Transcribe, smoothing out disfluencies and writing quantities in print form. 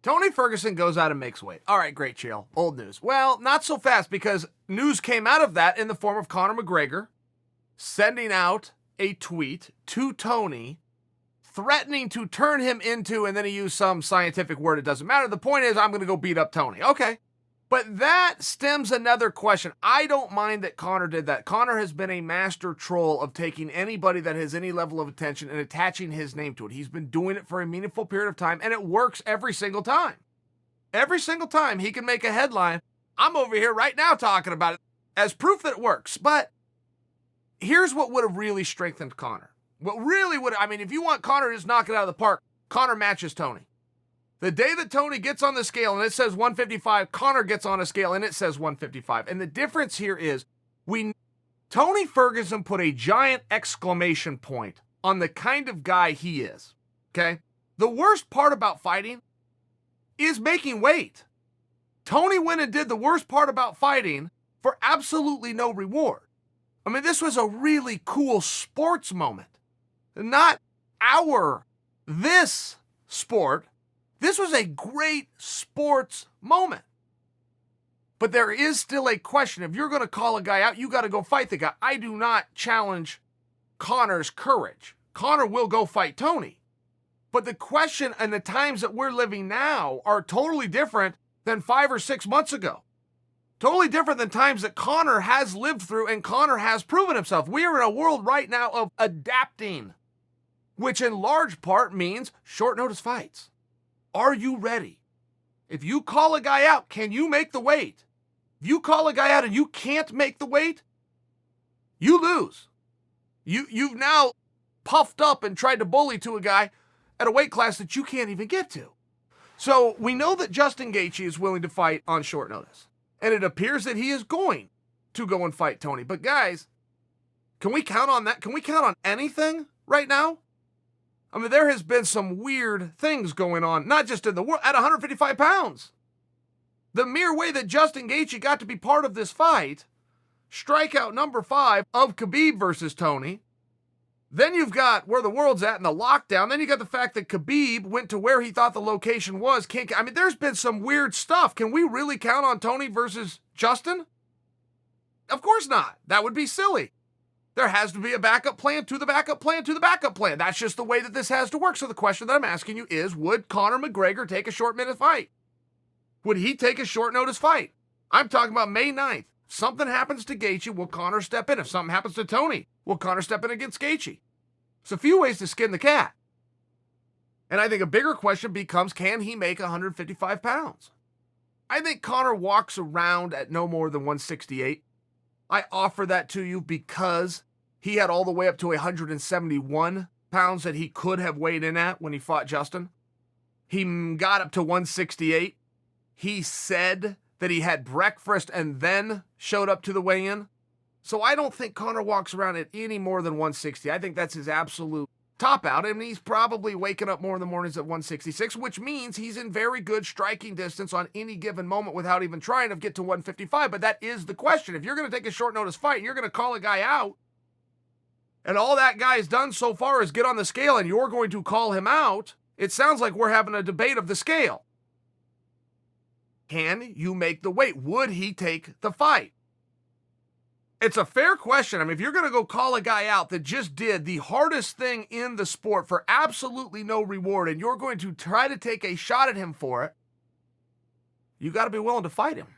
Tony Ferguson goes out and makes weight. All right, great, Chael. Old news. Well, not so fast, because news came out of that in the form of Conor McGregor sending out a tweet to Tony threatening to turn him into, and then he used some scientific word, it doesn't matter. The point is, I'm going to go beat up Tony. Okay. But that stems another question. I don't mind that Conor did that. Conor has been a master troll of taking anybody that has any level of attention and attaching his name to it. He's been doing it for a meaningful period of time, and it works every single time. Every single time he can make a headline. I'm over here right now talking about it as proof that it works. But here's what would have really strengthened Conor. What really would, I mean, if you want Conor to just knock it out of the park, Conor matches Tony. The day that Tony gets on the scale and it says 155, Conor gets on a scale and it says 155. And the difference here is Tony Ferguson put a giant exclamation point on the kind of guy he is. Okay? The worst part about fighting is making weight. Tony went and did the worst part about fighting for absolutely no reward. I mean, this was a really cool sports moment. Not this sport. This was a great sports moment. But there is still a question. If you're going to call a guy out, you got to go fight the guy. I do not challenge Conor's courage. Conor will go fight Tony. But the question and the times that we're living now are totally different than 5 or 6 months ago. Totally different than times that Conor has lived through and Conor has proven himself. We are in a world right now of adapting, which in large part means short notice fights. Are you ready? If you call a guy out, can you make the weight? If you call a guy out and you can't make the weight, you lose. You've now puffed up and tried to bully to a guy at a weight class that you can't even get to. So we know that Justin Gaethje is willing to fight on short notice. And it appears that he is going to go and fight Tony. But guys, can we count on that? Can we count on anything right now? I mean, there has been some weird things going on, not just in the world, at 155 pounds. The mere way that Justin Gaethje got to be part of this fight, strikeout number 5 of Khabib versus Tony. Then you've got where the world's at in the lockdown. Then you got the fact that Khabib went to where he thought the location was. I mean, there's been some weird stuff. Can we really count on Tony versus Justin? Of course not. That would be silly. There has to be a backup plan to the backup plan to the backup plan. That's just the way that this has to work. So the question that I'm asking you is, would Conor McGregor take a short-minute fight? Would he take a short-notice fight? I'm talking about May 9th. If something happens to Gaethje, will Conor step in? If something happens to Tony, will Conor step in against Gaethje? There's a few ways to skin the cat. And I think a bigger question becomes, can he make 155 pounds? I think Conor walks around at no more than 168. I offer that to you because he had all the way up to 171 pounds that he could have weighed in at when he fought Justin. He got up to 168. He said that he had breakfast and then showed up to the weigh-in. So I don't think Conor walks around at any more than 160. I think that's his absolute top out. I mean, he's probably waking up more in the mornings at 166, which means he's in very good striking distance on any given moment without even trying to get to 155. But that is the question. If you're going to take a short notice fight and you're going to call a guy out, and all that guy has done so far is get on the scale and you're going to call him out, it sounds like we're having a debate of the scale. Can you make the weight? Would he take the fight? It's a fair question. I mean, if you're going to go call a guy out that just did the hardest thing in the sport for absolutely no reward, and you're going to try to take a shot at him for it, you got to be willing to fight him.